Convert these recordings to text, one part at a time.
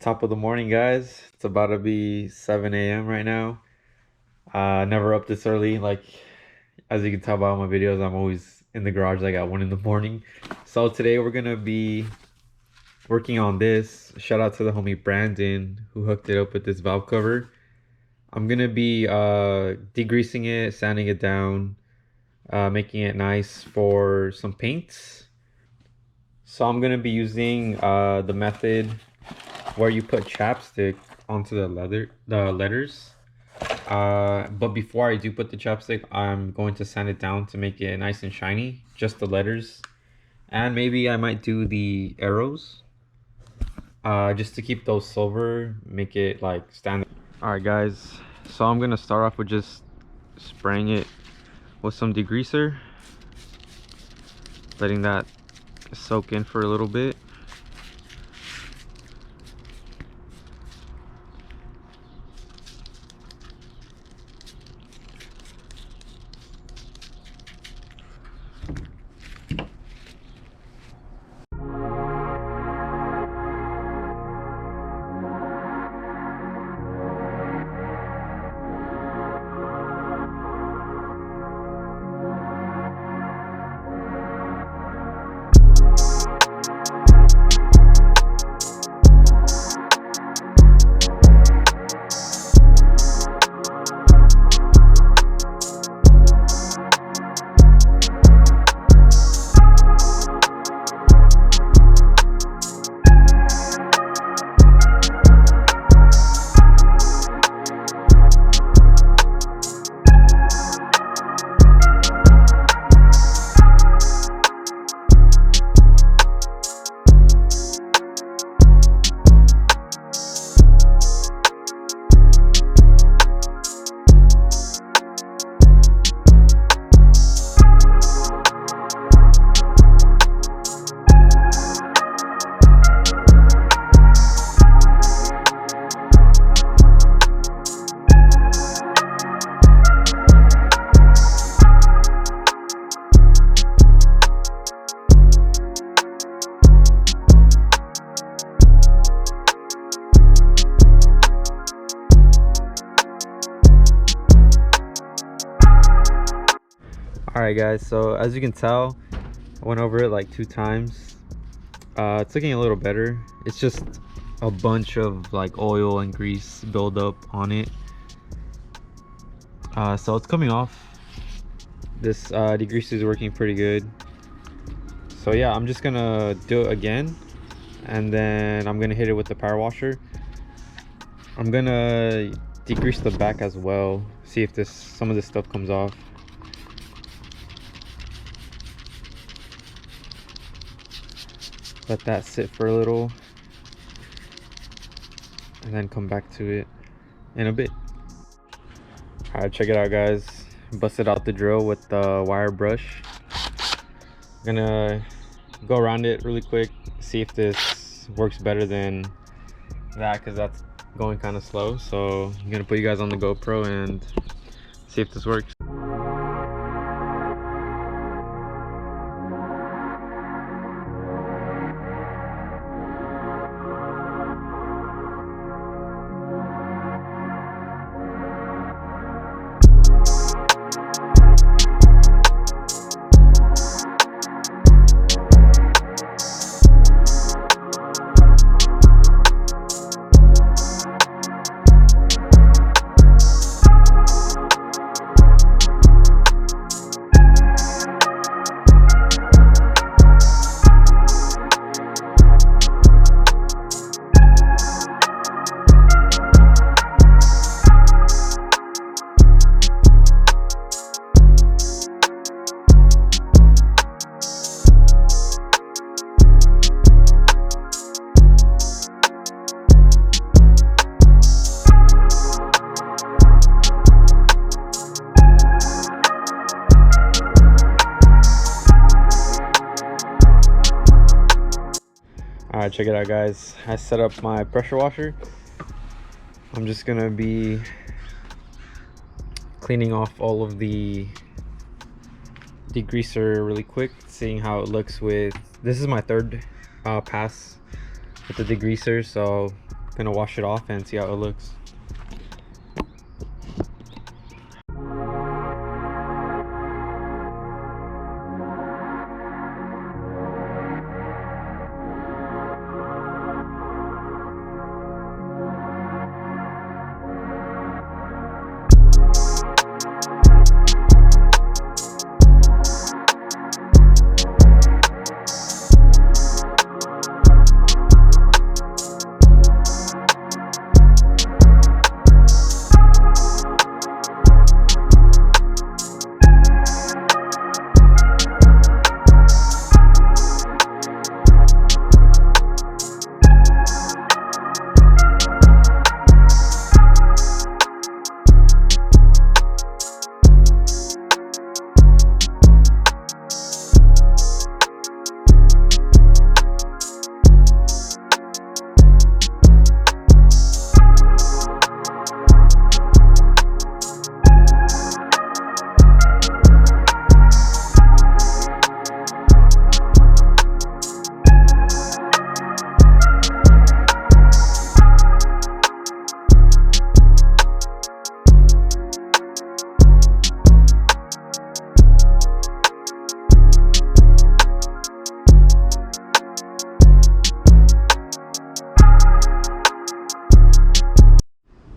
Top of the morning, guys. It's about to be 7 a.m. right now. Never up this early. Like, as you can tell by all my videos, I'm always in the garage like at 1 in the morning. So today we're gonna be working on this. Shout out to the homie Brandon who hooked it up with this valve cover. I'm gonna be degreasing it, sanding it down, making it nice for some paints. So I'm gonna be using the method where you put chapstick onto the letters. But before I do put the chapstick, I'm going to sand it down to make it nice and shiny, just the letters. And maybe I might do the arrows, just to keep those silver, make it like stand. All right, guys, so I'm gonna start off with just spraying it with some degreaser, letting that soak in for a little bit. Alright, guys, so as you can tell, I went over it like 2 times. It's looking a little better. It's just a bunch of like oil and grease buildup on it. So it's coming off. This degreaser is working pretty good. So yeah, I'm just gonna do it again, and then I'm gonna hit it with the power washer. I'm gonna degrease the back as well, see if some of this stuff comes off. Let that sit for a little and then come back to it in a bit. All right, check it out, guys. Busted out the drill with the wire brush. I'm gonna go around it really quick, see if this works better than that, because that's going kind of slow. So I'm gonna put you guys on the GoPro and see if this works. All right, check it out, guys. I set up my pressure washer. I'm just gonna be cleaning off all of the degreaser really quick, seeing how it looks with, this is my third pass with the degreaser, so Gonna wash it off and see how it looks.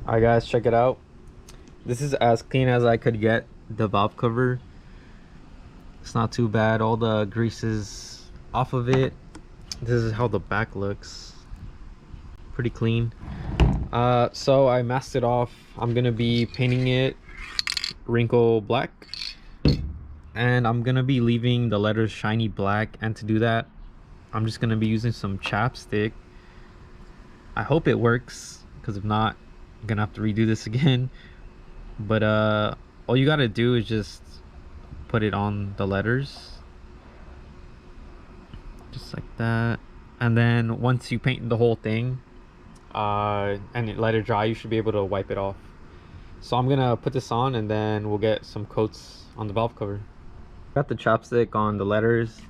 Alright guys, check it out. This is as clean as I could get the valve cover. It's not too bad. All the grease is off of it. This is how the back looks. Pretty clean. So I masked it off. I'm gonna be painting it wrinkle black, and I'm gonna be leaving the letters shiny black. And to do that, I'm just gonna be using some chapstick. I hope it works, because if not, I'm gonna have to redo this again. But all you gotta do is just put it on the letters, just like that. And then once you paint the whole thing and let it dry, you should be able to wipe it off. So I'm gonna put this on, and then we'll get some coats on the valve cover. Got the chapstick on the letters,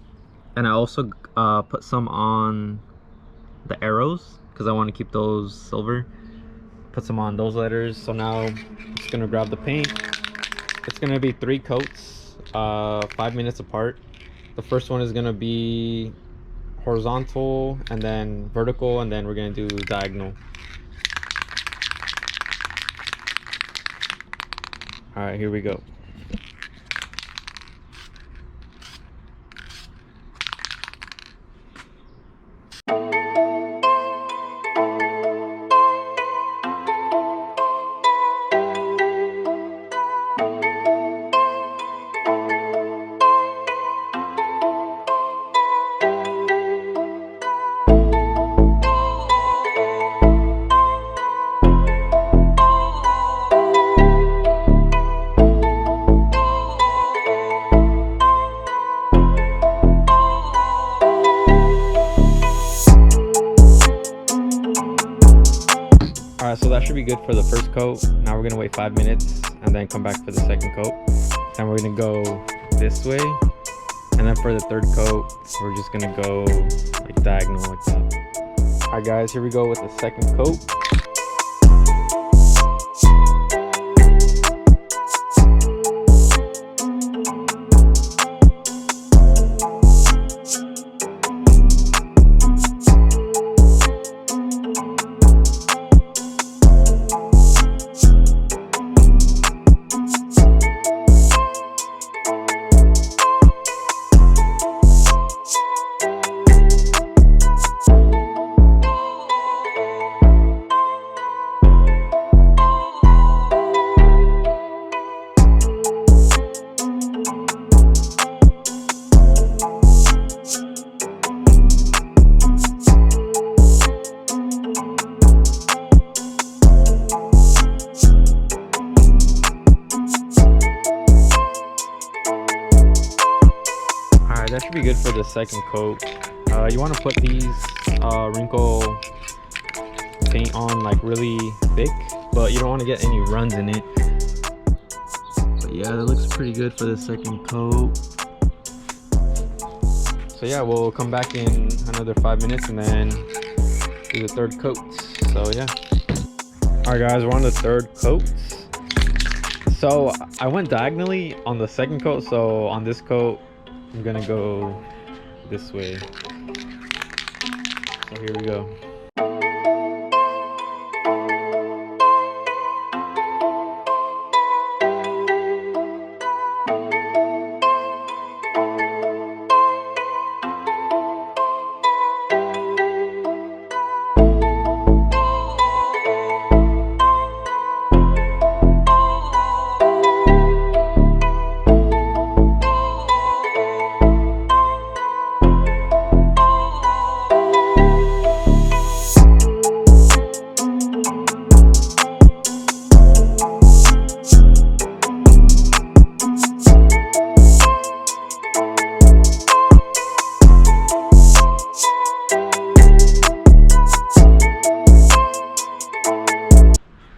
and I also put some on the arrows because I want to keep those silver. Put some on those letters. So now I'm just gonna grab the paint. It's gonna be 3 coats, 5 minutes apart. The first one is gonna be horizontal, and then vertical, and then we're gonna do diagonal. All right, here we go. Alright, so that should be good for the first coat. Now we're gonna wait 5 minutes and then come back for the second coat. And we're gonna go this way. And then for the third coat, we're just gonna go like diagonal like that. Alright guys, here we go with the second coat. That should be good for the second coat. You want to put these wrinkle paint on like really thick, but you don't want to get any runs in it. But yeah, that looks pretty good for the second coat. So yeah, we'll come back in another 5 minutes and then do the third coat. So yeah. All right guys, we're on the third coat. So I went diagonally on the second coat, so on this coat I'm gonna go this way. So here we go.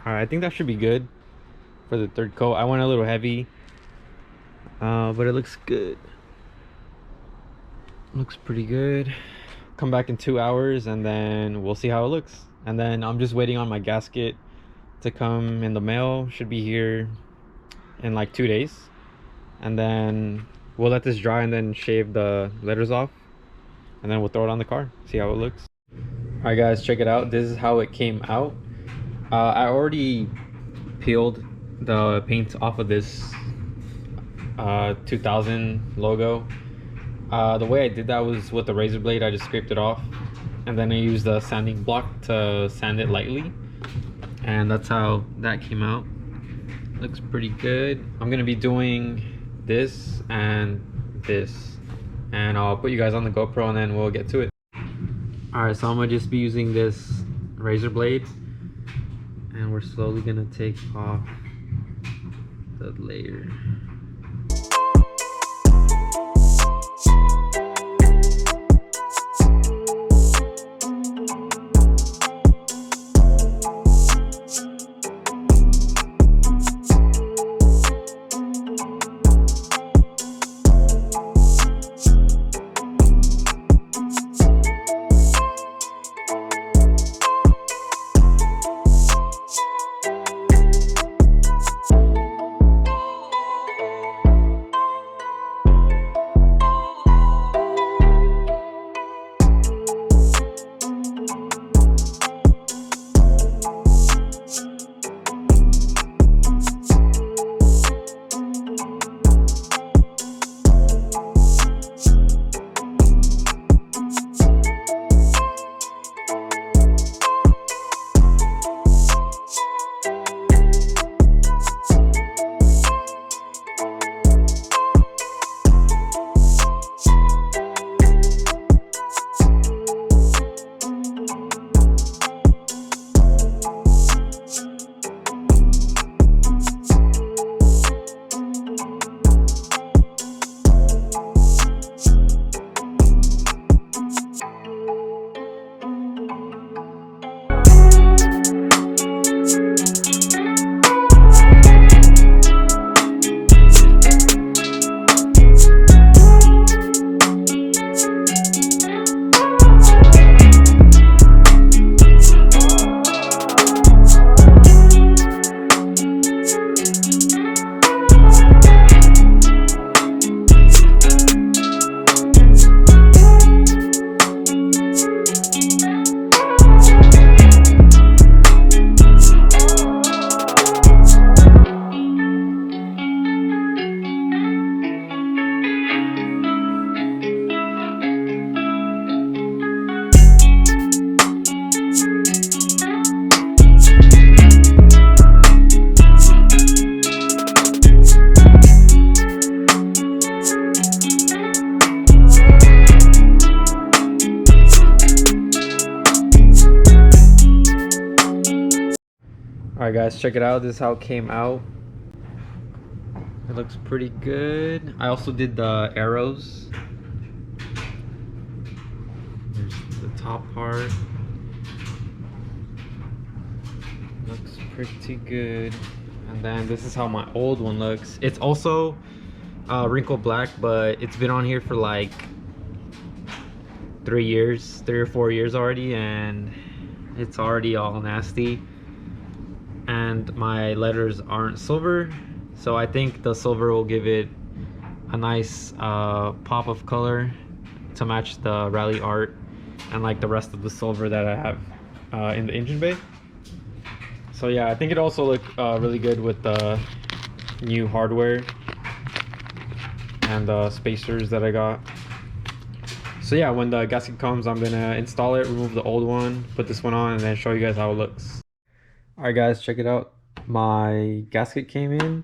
I think that should be good for the third coat. I went a little heavy, but it looks good. Looks pretty good. Come back in 2 hours and then we'll see how it looks. And then I'm just waiting on my gasket to come in the mail. Should be here in like 2 days. And then we'll let this dry and then shave the letters off. And then we'll throw it on the car, see how it looks. All right guys, check it out. This is how it came out. I already peeled the paint off of this 2000 logo. The way I did that was with the razor blade. I just scraped it off and then I used a sanding block to sand it lightly, and that's how that came out. Looks pretty good. I'm gonna be doing this and this, and I'll put you guys on the GoPro and then we'll get to it. All right, so I'm gonna just be using this razor blade and we're slowly gonna take off the layer. Alright guys, check it out. This is how it came out. It looks pretty good. I also did the arrows. There's the top part. Looks pretty good. And then this is how my old one looks. It's also wrinkle black, but it's been on here for like 3 or 4 years already, and It's already all nasty, and my letters aren't silver, so I think the silver will give it a nice pop of color to match the rally art and like the rest of the silver that I have in the engine bay. So yeah, I think it also look really good with the new hardware and the spacers that I got. So yeah, when the gasket comes, I'm gonna install it, remove the old one, put this one on, and then show you guys how it looks. Alright guys, check it out. My gasket came in.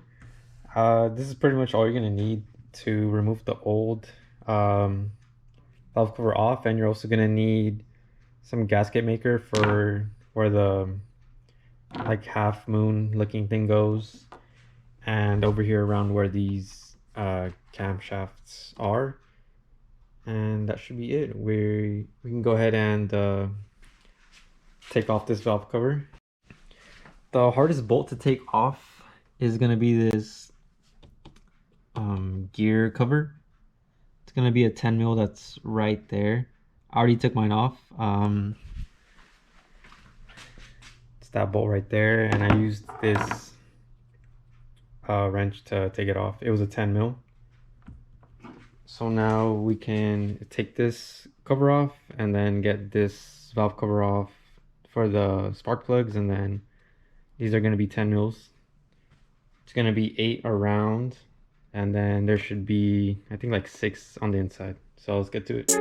This is pretty much all you're gonna need to remove the old valve cover off, and you're also gonna need some gasket maker for where the like half moon looking thing goes, and over here around where these camshafts are, and that should be it. We can go ahead and take off this valve cover. The hardest bolt to take off is gonna be this gear cover. It's gonna be a 10 mil that's right there. I already took mine off. It's that bolt right there, and I used this wrench to take it off. It was a 10 mil. So now we can take this cover off and then get this valve cover off for the spark plugs, and then these are going to be 10 mils. It's going to be 8 around, and then there should be, I think, like 6 on the inside. So let's get to it.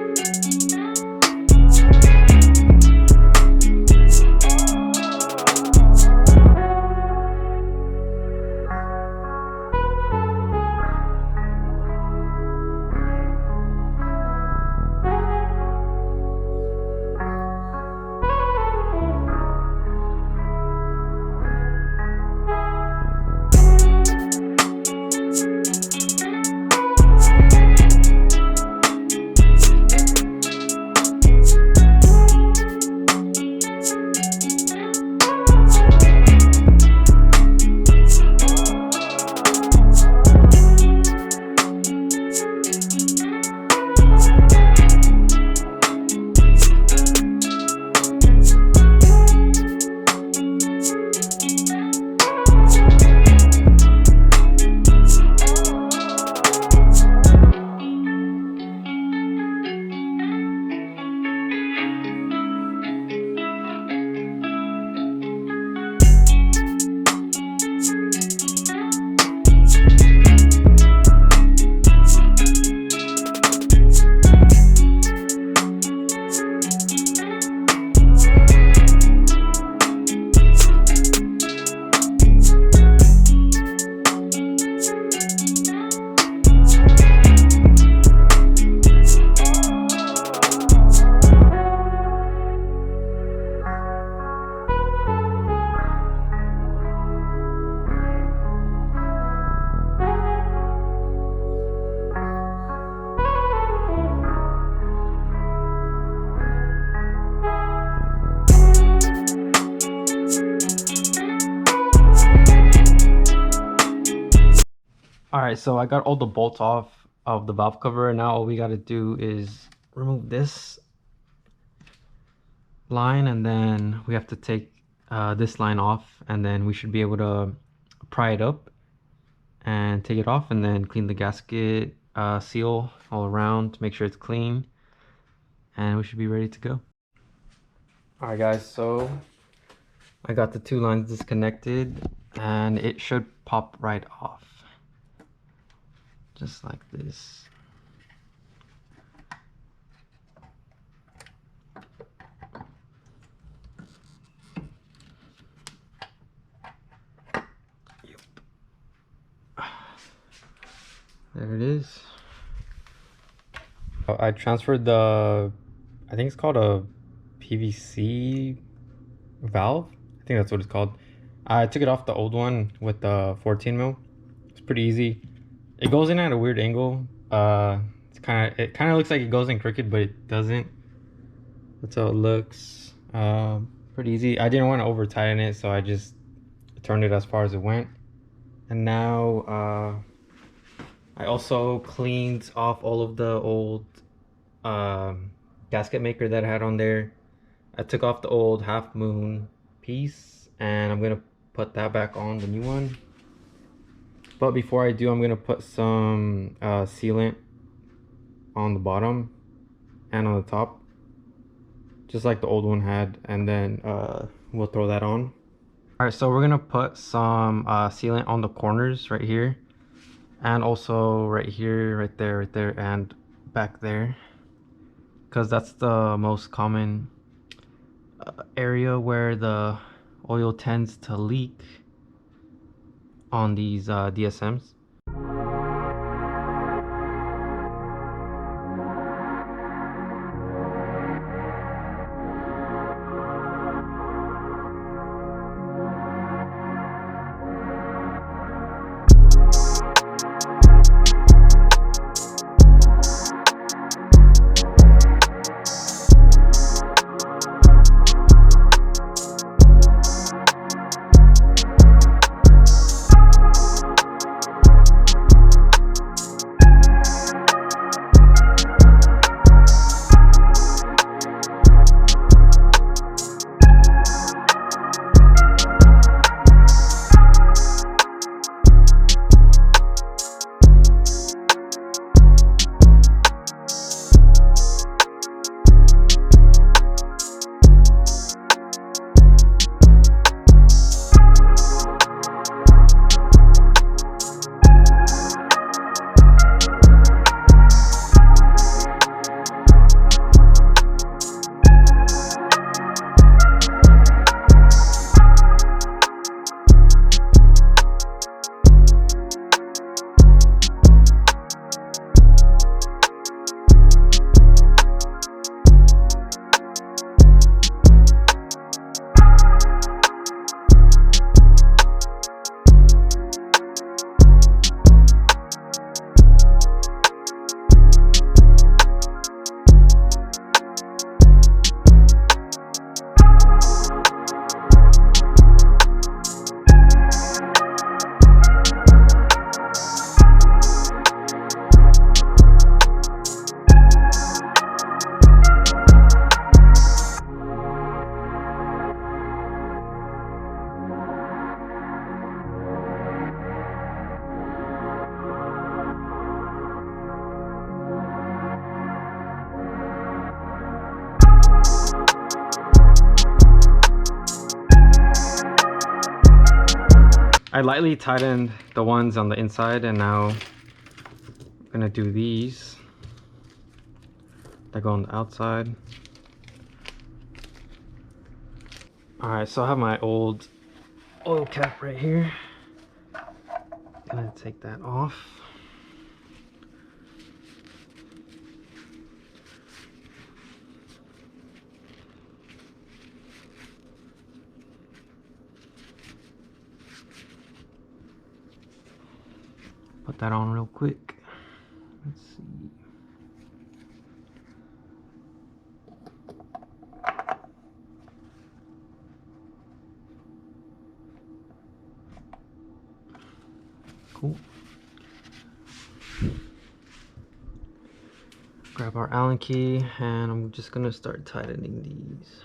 Alright, so I got all the bolts off of the valve cover, and now all we gotta do is remove this line, and then we have to take this line off, and then we should be able to pry it up and take it off, and then clean the gasket seal all around to make sure it's clean, and we should be ready to go. Alright guys, so I got the 2 lines disconnected, and it should pop right off. Just like this. Yep. There it is. I transferred the, I think it's called a PVC valve. I think that's what it's called. I took it off the old one with the 14 mil. It's pretty easy. It goes in at a weird angle. It kind of looks like it goes in crooked, but it doesn't. That's how it looks. Pretty easy. I didn't want to over tighten it, so I just turned it as far as it went. And now I also cleaned off all of the old gasket maker that I had on there. I took off the old half moon piece and I'm gonna put that back on, the new one. But before I do, I'm gonna put some sealant on the bottom and on the top, just like the old one had, and then we'll throw that on. All right, so we're gonna put some sealant on the corners right here, and also right here, right there, and back there, because that's the most common area where the oil tends to leak on these DSMs. I lightly tightened the ones on the inside, and now I'm gonna do these that go on the outside. Alright, so I have my old oil cap right here. Gonna take that off. Put that on real quick. Let's see. Cool. Grab our Allen key, and I'm just gonna start tightening these.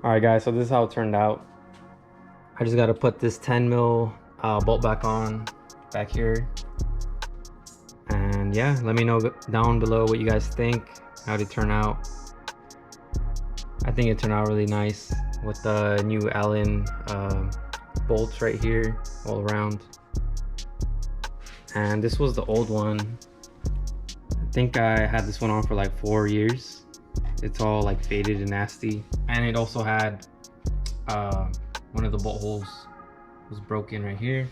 All right, guys, so this is how it turned out. I just got to put this 10 mil bolt back on back here. And yeah, let me know down below what you guys think. How did it turn out? I think it turned out really nice with the new Allen bolts right here all around. And this was the old one. I think I had this one on for like 4 years. It's all like faded and nasty. And it also had one of the bolt holes was broken right here.